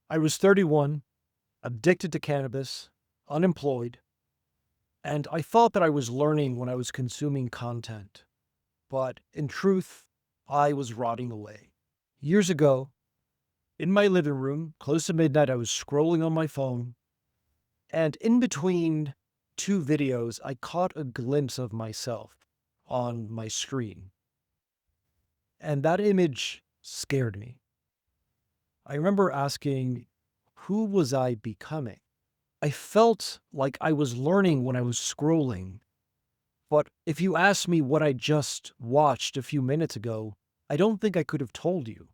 I was 31, addicted to cannabis, unemployed, and I thought that I was learning when I was consuming content. But in truth, I was rotting away. Years ago, in my living room, close to midnight, I was scrolling on my phone, and in between two videos, I caught a glimpse of myself on my screen. And that image scared me. I remember asking, who was I becoming? I felt like I was learning when I was scrolling, but if you asked me what I just watched a few minutes ago, I don't think I could have told you.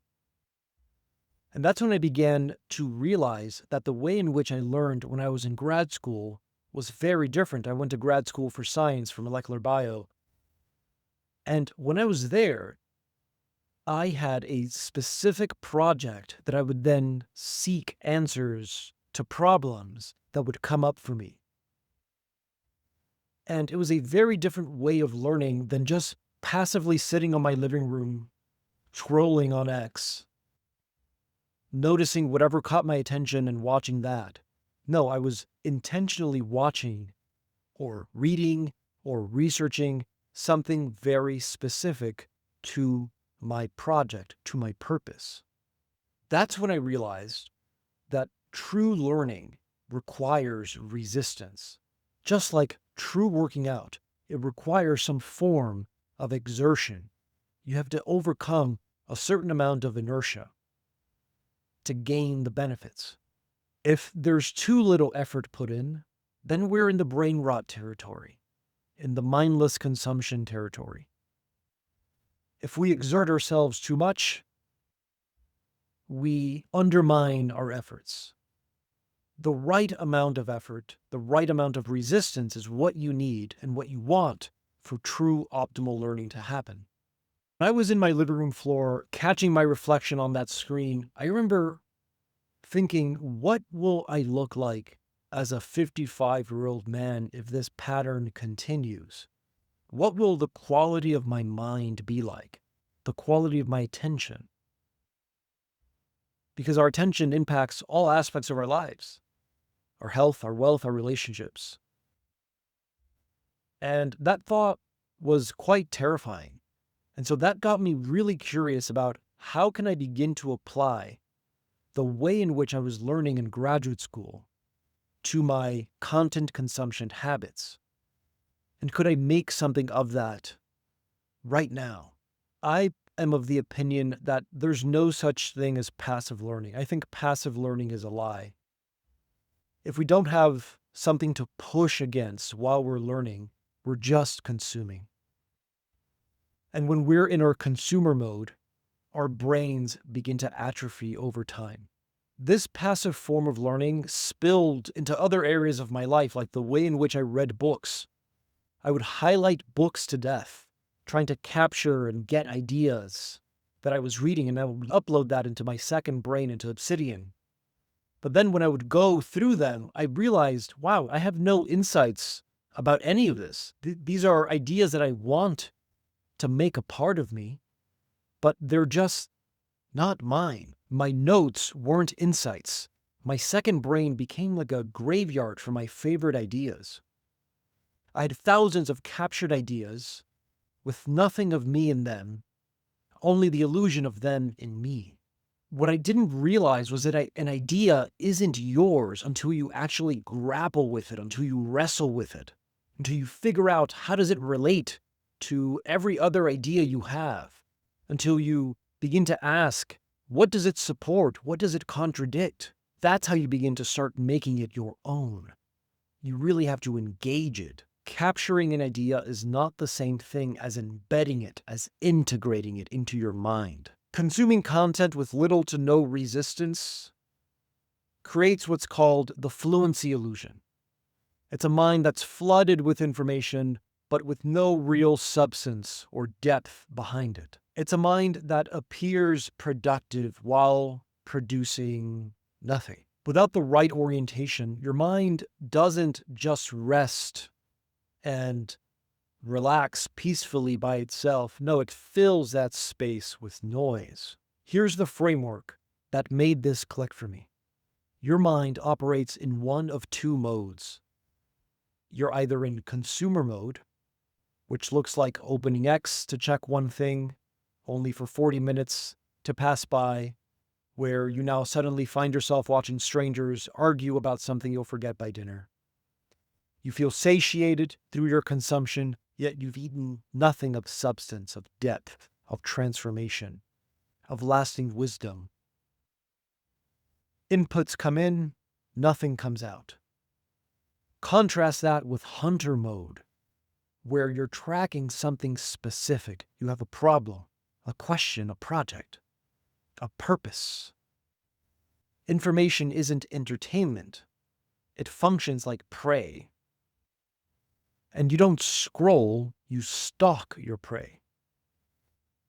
And that's when I began to realize that the way in which I learned when I was in grad school was very different. I went to grad school for science, for molecular bio. And when I was there, I had a specific project that I would then seek answers to problems that would come up for me. And it was a very different way of learning than just passively sitting on my living room, scrolling on X, noticing whatever caught my attention and watching that. No, I was intentionally watching or reading or researching something very specific to my project, to my purpose. That's when I realized that true learning requires resistance. Just like true working out, it requires some form of exertion. You have to overcome a certain amount of inertia to gain the benefits. If there's too little effort put in, then we're in the brain rot territory, in the mindless consumption territory. If we exert ourselves too much, we undermine our efforts. The right amount of effort, the right amount of resistance is what you need and what you want for true optimal learning to happen. When I was in my living room floor, catching my reflection on that screen, I remember thinking, what will I look like as a 55-year-old man if this pattern continues? What will the quality of my mind be like? The quality of my attention? Because our attention impacts all aspects of our lives, our health, our wealth, our relationships. And that thought was quite terrifying. And so that got me really curious about how can I begin to apply the way in which I was learning in graduate school to my content consumption habits. And could I make something of that right now? I am of the opinion that there's no such thing as passive learning. I think passive learning is a lie. If we don't have something to push against while we're learning, we're just consuming. And when we're in our consumer mode, our brains begin to atrophy over time. This passive form of learning spilled into other areas of my life, like the way in which I read books. I would highlight books to death, trying to capture and get ideas that I was reading, and I would upload that into my second brain, into Obsidian. But then when I would go through them, I realized, wow, I have no insights about any of this. These are ideas that I want to make a part of me, but they're just not mine. My notes weren't insights. My second brain became like a graveyard for my favorite ideas. I had thousands of captured ideas with nothing of me in them, only the illusion of them in me. What I didn't realize was that an idea isn't yours until you actually grapple with it, until you wrestle with it, until you figure out how does it relate to every other idea you have, until you begin to ask, what does it support? What does it contradict? That's how you begin to start making it your own. You really have to engage it. Capturing an idea is not the same thing as embedding it, as integrating it into your mind. Consuming content with little to no resistance creates what's called the fluency illusion. It's a mind that's flooded with information, but with no real substance or depth behind it. It's a mind that appears productive while producing nothing. Without the right orientation, your mind doesn't just rest and relax peacefully by itself. No, it fills that space with noise. Here's the framework that made this click for me. Your mind operates in one of two modes. You're either in consumer mode, which looks like opening X to check one thing, only for 40 minutes to pass by, where you now suddenly find yourself watching strangers argue about something you'll forget by dinner. You feel satiated through your consumption, yet you've eaten nothing of substance, of depth, of transformation, of lasting wisdom. Inputs come in, nothing comes out. Contrast that with hunter mode, where you're tracking something specific. You have a problem, a question, a project, a purpose. Information isn't entertainment. It functions like prey. And you don't scroll, you stalk your prey.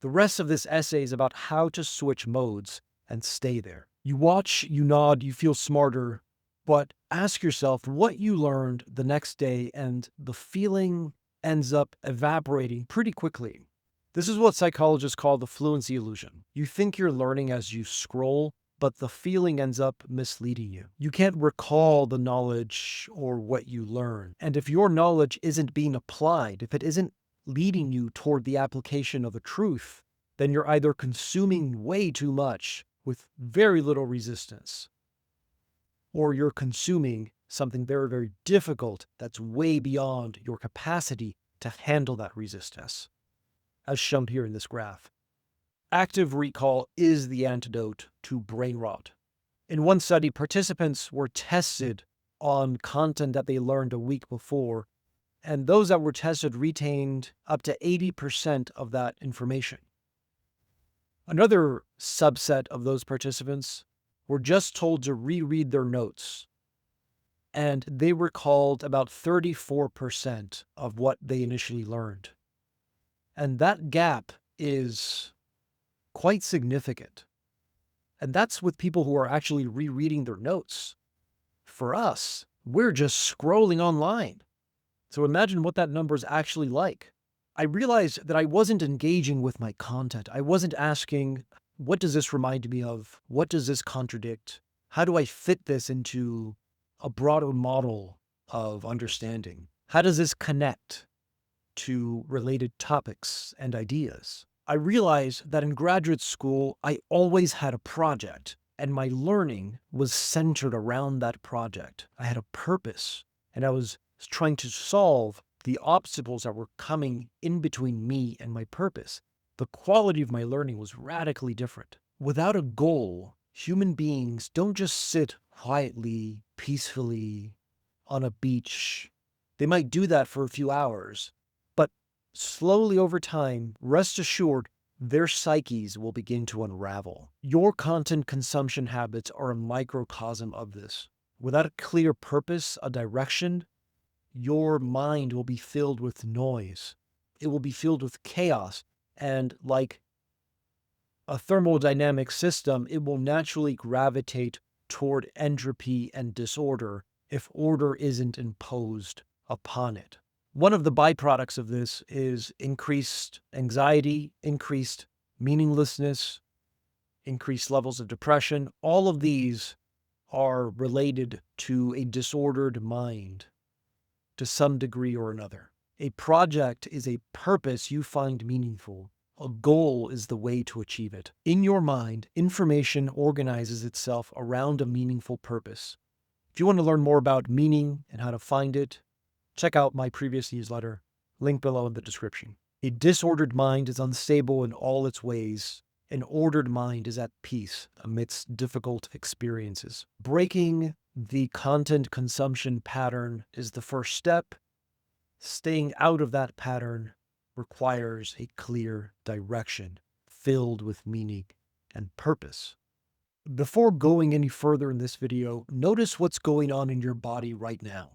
The rest of this essay is about how to switch modes and stay there. You watch, you nod, you feel smarter, but ask yourself what you learned the next day, and the feeling ends up evaporating pretty quickly. This is what psychologists call the fluency illusion. You think you're learning as you scroll, but the feeling ends up misleading you. You can't recall the knowledge or what you learn. And if your knowledge isn't being applied, if it isn't leading you toward the application of a truth, then you're either consuming way too much with very little resistance, or you're consuming something very, very difficult that's way beyond your capacity to handle that resistance, as shown here in this graph. Active recall is the antidote to brain rot. In one study, participants were tested on content that they learned a week before, and those that were tested retained up to 80% of that information. Another subset of those participants were just told to reread their notes, and they recalled about 34% of what they initially learned. And that gap is quite significant. And that's with people who are actually rereading their notes. For us, we're just scrolling online. So imagine what that number is actually like. I realized that I wasn't engaging with my content. I wasn't asking, what does this remind me of? What does this contradict? How do I fit this into a broader model of understanding? How does this connect to related topics and ideas? I realized that in graduate school, I always had a project, and my learning was centered around that project. I had a purpose, and I was trying to solve the obstacles that were coming in between me and my purpose. The quality of my learning was radically different. Without a goal, human beings don't just sit quietly, peacefully on a beach. They might do that for a few hours, but slowly over time, rest assured, their psyches will begin to unravel. Your content consumption habits are a microcosm of this. Without a clear purpose, a direction, your mind will be filled with noise. It will be filled with chaos. And like a thermodynamic system, it will naturally gravitate toward entropy and disorder if order isn't imposed upon it. One of the byproducts of this is increased anxiety, increased meaninglessness, increased levels of depression. All of these are related to a disordered mind to some degree or another. A project is a purpose you find meaningful. A goal is the way to achieve it. In your mind, information organizes itself around a meaningful purpose. If you want to learn more about meaning and how to find it, check out my previous newsletter, link below in the description. A disordered mind is unstable in all its ways. An ordered mind is at peace amidst difficult experiences. Breaking the content consumption pattern is the first step. Staying out of that pattern requires a clear direction filled with meaning and purpose. Before going any further in this video, notice what's going on in your body right now.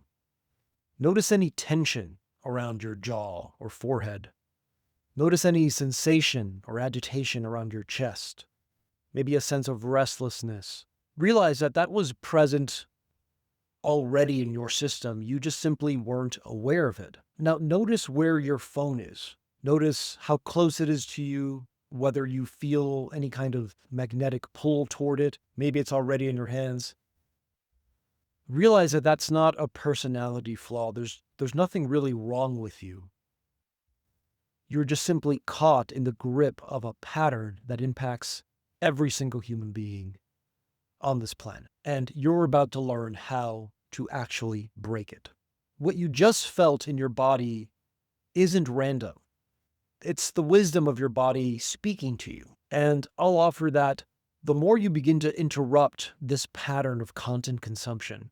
Notice any tension around your jaw or forehead. Notice any sensation or agitation around your chest. Maybe a sense of restlessness. Realize that that was present already in your system. You just simply weren't aware of it. Now notice where your phone is. Notice how close it is to you, whether you feel any kind of magnetic pull toward it. Maybe it's already in your hands. Realize that that's not a personality flaw. There's nothing really wrong with you. You're just simply caught in the grip of a pattern that impacts every single human being on this planet. And you're about to learn how to actually break it. What you just felt in your body isn't random. It's the wisdom of your body speaking to you. And I'll offer that the more you begin to interrupt this pattern of content consumption,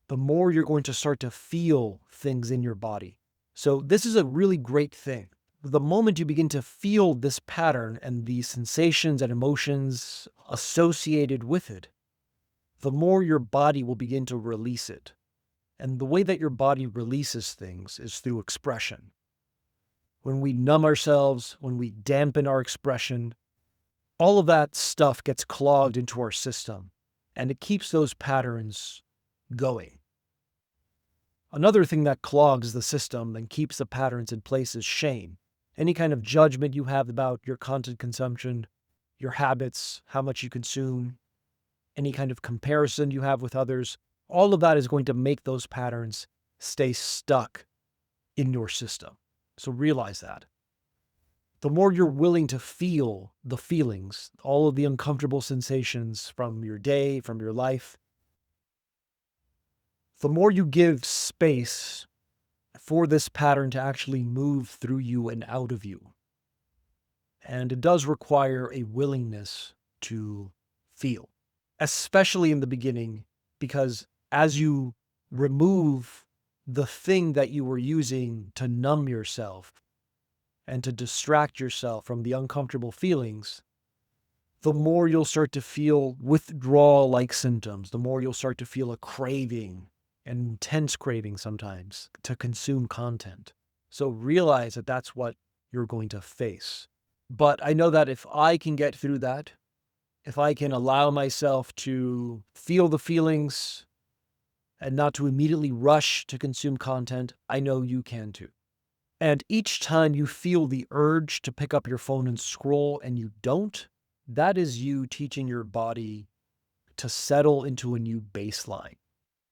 the more you're going to start to feel things in your body. So this is a really great thing. The moment you begin to feel this pattern and the sensations and emotions associated with it, the more your body will begin to release it. And the way that your body releases things is through expression. When we numb ourselves, when we dampen our expression, all of that stuff gets clogged into our system, and it keeps those patterns going. Another thing that clogs the system and keeps the patterns in place is shame. Any kind of judgment you have about your content consumption, your habits, how much you consume, any kind of comparison you have with others, all of that is going to make those patterns stay stuck in your system. So realize that. The more you're willing to feel the feelings, all of the uncomfortable sensations from your day, from your life, the more you give space for this pattern to actually move through you and out of you. And it does require a willingness to feel, especially in the beginning, because as you remove the thing that you were using to numb yourself and to distract yourself from the uncomfortable feelings, the more you'll start to feel withdrawal-like symptoms, the more you'll start to feel a craving, an intense craving sometimes, to consume content. So realize that that's what you're going to face. But I know that if I can get through that, if I can allow myself to feel the feelings and not to immediately rush to consume content, I know you can too. And each time you feel the urge to pick up your phone and scroll and you don't, that is you teaching your body to settle into a new baseline.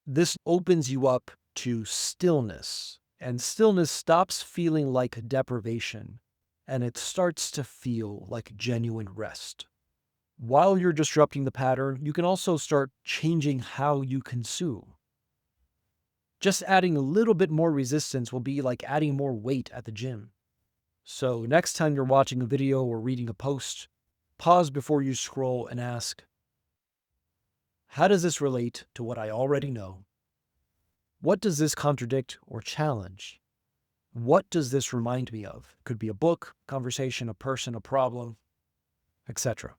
This opens you up to stillness, and stillness stops feeling like deprivation, and it starts to feel like genuine rest. While you're disrupting the pattern, you can also start changing how you consume. Just adding a little bit more resistance will be like adding more weight at the gym. So next time you're watching a video or reading a post, pause before you scroll and ask, how does this relate to what I already know? What does this contradict or challenge? What does this remind me of? Could be a book, conversation, a person, a problem, etc.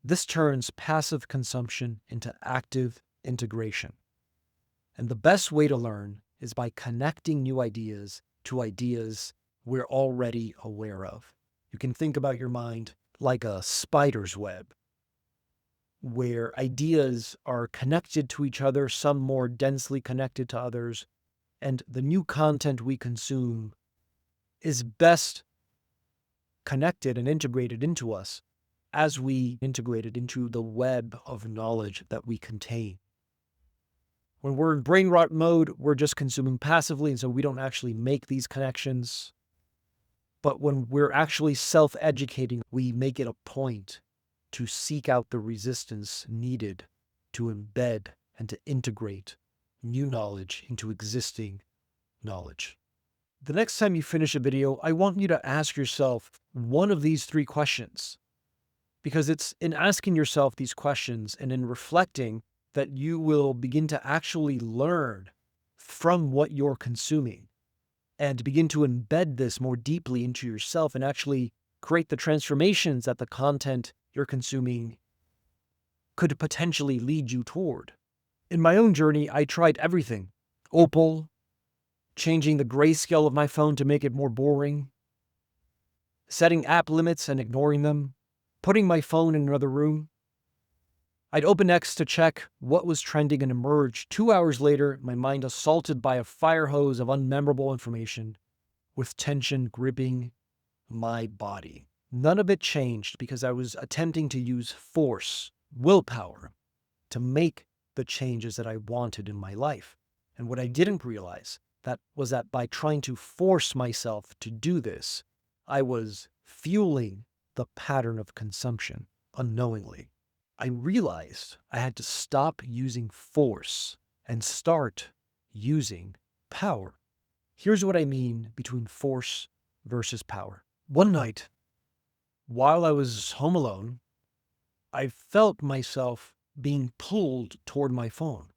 This turns passive consumption into active integration. And the best way to learn is by connecting new ideas to ideas we're already aware of. You can think about your mind like a spider's web, where ideas are connected to each other, some more densely connected to others, and the new content we consume is best connected and integrated into us as we integrate it into the web of knowledge that we contain. When we're in brain rot mode, we're just consuming passively, and so we don't actually make these connections. But when we're actually self-educating, we make it a point to seek out the resistance needed to embed and to integrate new knowledge into existing knowledge. The next time you finish a video, I want you to ask yourself one of these 3 questions. Because it's in asking yourself these questions and in reflecting that you will begin to actually learn from what you're consuming and begin to embed this more deeply into yourself and actually create the transformations that the content you're consuming could potentially lead you toward. In my own journey, I tried everything. Opal, changing the grayscale of my phone to make it more boring, setting app limits and ignoring them, putting my phone in another room. I'd open X to check what was trending and emerge 2 hours later, my mind assaulted by a fire hose of unmemorable information, with tension gripping my body. None of it changed because I was attempting to use force, willpower, to make the changes that I wanted in my life. And what I didn't realize that was that by trying to force myself to do this, I was fueling the pattern of consumption unknowingly. I realized I had to stop using force and start using power. Here's what I mean between force versus power. One night, while I was home alone, I felt myself being pulled toward my phone.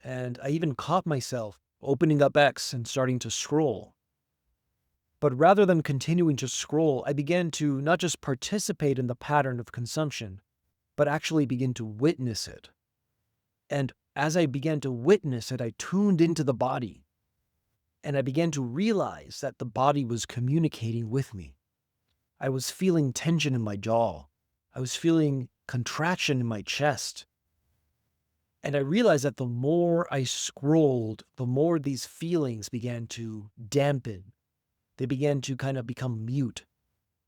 And I even caught myself opening up X and starting to scroll. But rather than continuing to scroll, I began to not just participate in the pattern of consumption, but actually begin to witness it. And as I began to witness it, I tuned into the body. And I began to realize that the body was communicating with me. I was feeling tension in my jaw. I was feeling contraction in my chest. And I realized that the more I scrolled, the more these feelings began to dampen. They began to kind of become mute.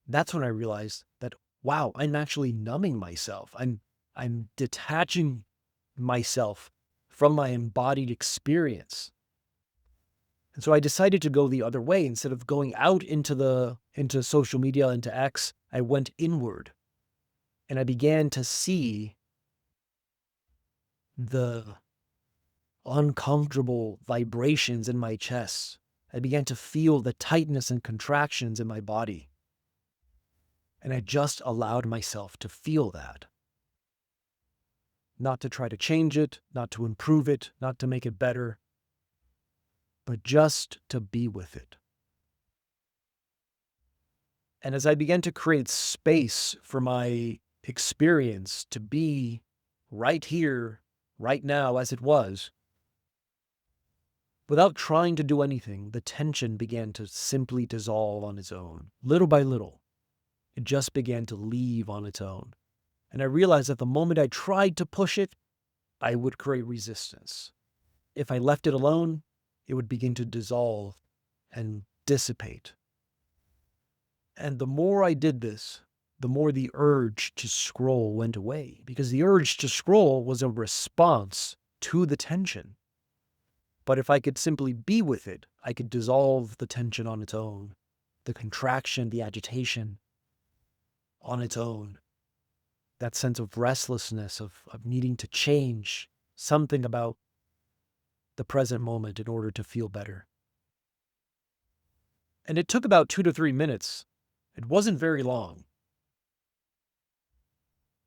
That's when I realized that, wow, I'm actually numbing myself. I'm detaching myself from my embodied experience. And so I decided to go the other way. Instead of going out into social media, into X, I went inward. And I began to see the uncomfortable vibrations in my chest. I began to feel the tightness and contractions in my body. And I just allowed myself to feel that. Not to try to change it, not to improve it, not to make it better, but just to be with it. And as I began to create space for my experience to be right here, right now as it was, without trying to do anything, the tension began to simply dissolve on its own. Little by little, it just began to leave on its own. And I realized that the moment I tried to push it, I would create resistance. If I left it alone, it would begin to dissolve and dissipate. And the more I did this, the more the urge to scroll went away, because the urge to scroll was a response to the tension. But if I could simply be with it, I could dissolve the tension on its own, the contraction, the agitation on its own, that sense of restlessness, of needing to change something about the present moment in order to feel better. And it took about 2 to 3 minutes. It wasn't very long.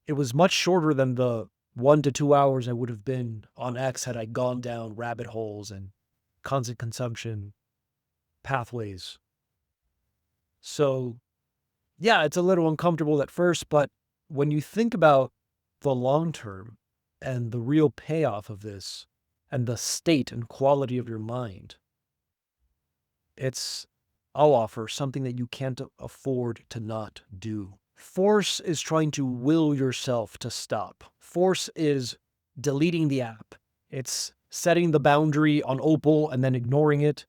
It was much shorter than the 1 to 2 hours I would have been on X had I gone down rabbit holes and constant consumption pathways. So, yeah, it's a little uncomfortable at first, but when you think about the long term and the real payoff of this and the state and quality of your mind, I'll offer something that you can't afford to not do. Force is trying to will yourself to stop. Force is deleting the app. It's setting the boundary on Opal and then ignoring it.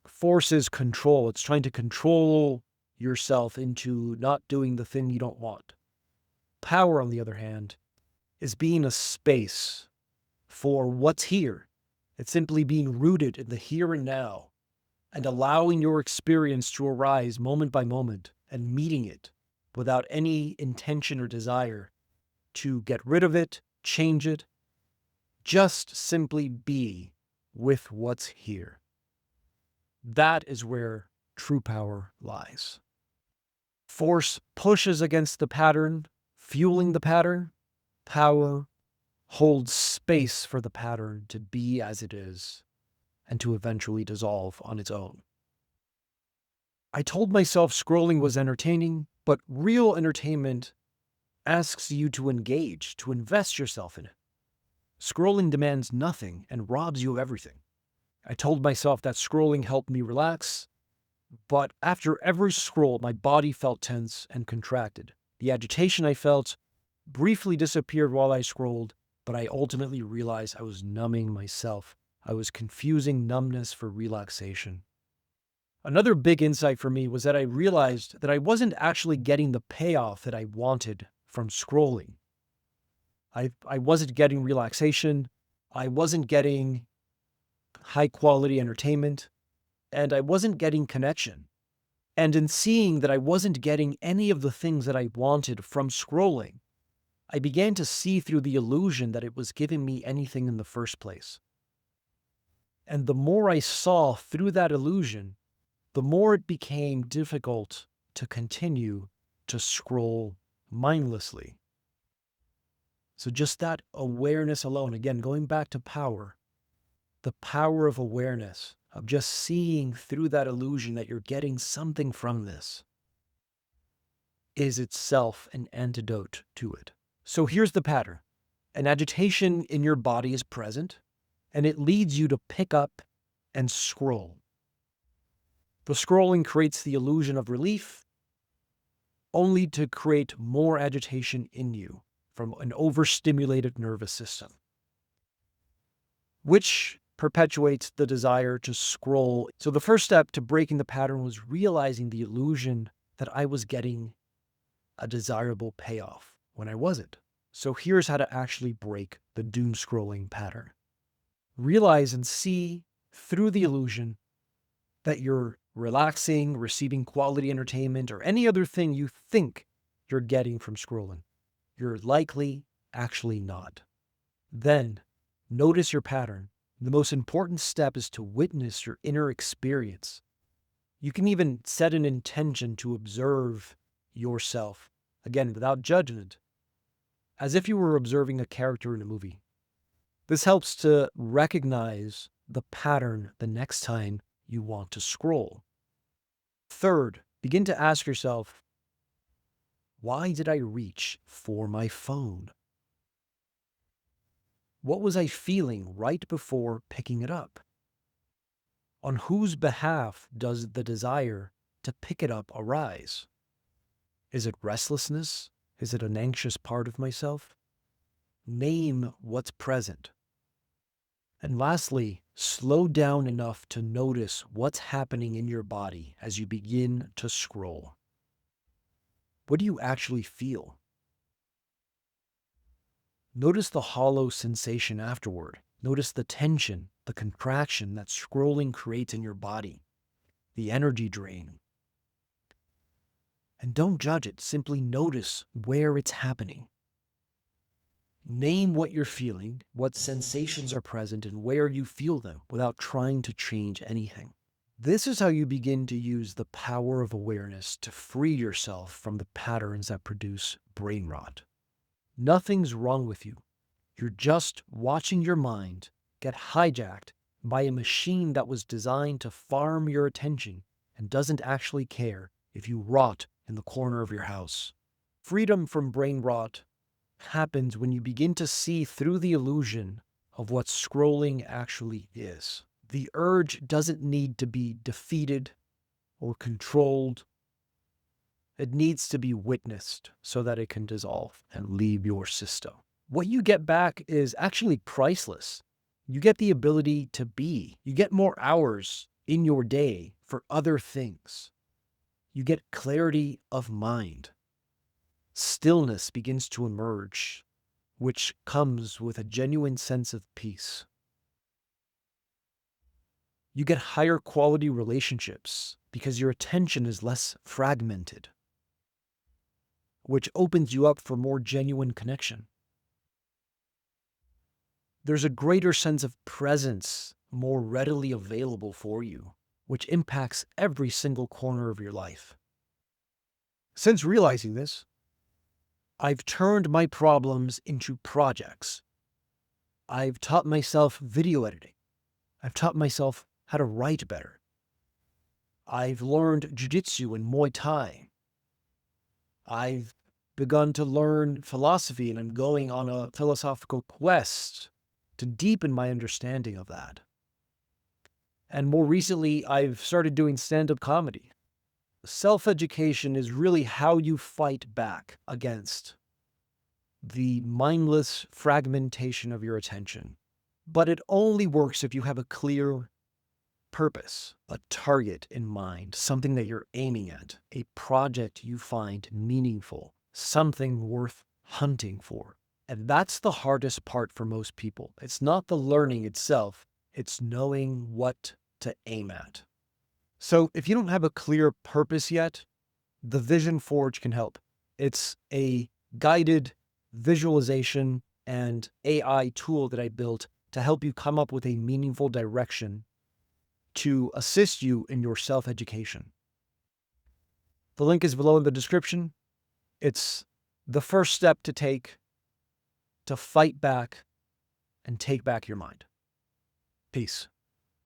Force is control. It's trying to control yourself into not doing the thing you don't want. Power, on the other hand, is being a space for what's here. It's simply being rooted in the here and now and allowing your experience to arise moment by moment and meeting it without any intention or desire to get rid of it, change it. Just simply be with what's here. That is where true power lies. Force pushes against the pattern, fueling the pattern. Power holds space for the pattern to be as it is and to eventually dissolve on its own. I told myself scrolling was entertaining, but real entertainment asks you to engage, to invest yourself in it. Scrolling demands nothing and robs you of everything. I told myself that scrolling helped me relax, but after every scroll, my body felt tense and contracted. The agitation I felt briefly disappeared while I scrolled, but I ultimately realized I was numbing myself. I was confusing numbness for relaxation. Another big insight for me was that I realized that I wasn't actually getting the payoff that I wanted from scrolling. I wasn't getting relaxation. I wasn't getting high quality entertainment, and I wasn't getting connection. And in seeing that I wasn't getting any of the things that I wanted from scrolling, I began to see through the illusion that it was giving me anything in the first place. And the more I saw through that illusion, the more it became difficult to continue to scroll mindlessly. So just that awareness alone, again, going back to power, the power of awareness, of just seeing through that illusion that you're getting something from this, is itself an antidote to it. So here's the pattern. An agitation in your body is present, and it leads you to pick up and scroll. The scrolling creates the illusion of relief, only to create more agitation in you from an overstimulated nervous system, which perpetuates the desire to scroll. So the first step to breaking the pattern was realizing the illusion that I was getting a desirable payoff when I wasn't. So here's how to actually break the doom scrolling pattern. Realize and see through the illusion that you're relaxing, receiving quality entertainment, or any other thing you think you're getting from scrolling. You're likely actually not. Then notice your pattern. The most important step is to witness your inner experience. You can even set an intention to observe yourself, again, without judgment, as if you were observing a character in a movie. This helps to recognize the pattern the next time you want to scroll. Third, begin to ask yourself, why did I reach for my phone? What was I feeling right before picking it up? On whose behalf does the desire to pick it up arise? Is it restlessness? Is it an anxious part of myself? Name what's present. And lastly, slow down enough to notice what's happening in your body as you begin to scroll. What do you actually feel? Notice the hollow sensation afterward. Notice the tension, the contraction that scrolling creates in your body, the energy drain. And don't judge it, simply notice where it's happening. Name what you're feeling, what sensations are present, and where you feel them without trying to change anything. This is how you begin to use the power of awareness to free yourself from the patterns that produce brain rot. Nothing's wrong with you. You're just watching your mind get hijacked by a machine that was designed to farm your attention and doesn't actually care if you rot in the corner of your house. Freedom from brain rot happens when you begin to see through the illusion of what scrolling actually is. The urge doesn't need to be defeated or controlled. It needs to be witnessed so that it can dissolve and leave your system. What you get back is actually priceless. You get the ability to be. You get more hours in your day for other things. You get clarity of mind. Stillness begins to emerge, which comes with a genuine sense of peace. You get higher quality relationships because your attention is less fragmented, which opens you up for more genuine connection. There's a greater sense of presence more readily available for you, which impacts every single corner of your life. Since realizing this, I've turned my problems into projects. I've taught myself video editing. I've taught myself how to write better. I've learned jiu-jitsu and Muay Thai. I've begun to learn philosophy, and I'm going on a philosophical quest to deepen my understanding of that. And more recently, I've started doing stand-up comedy. Self-education is really how you fight back against the mindless fragmentation of your attention. But it only works if you have a clear purpose, a target in mind, something that you're aiming at, a project you find meaningful, something worth hunting for. And that's the hardest part for most people. It's not the learning itself, it's knowing what to aim at. So if you don't have a clear purpose yet, the Vision Forge can help. It's a guided visualization and AI tool that I built to help you come up with a meaningful direction to assist you in your self-education. The link is below in the description. It's the first step to take to fight back and take back your mind. Peace.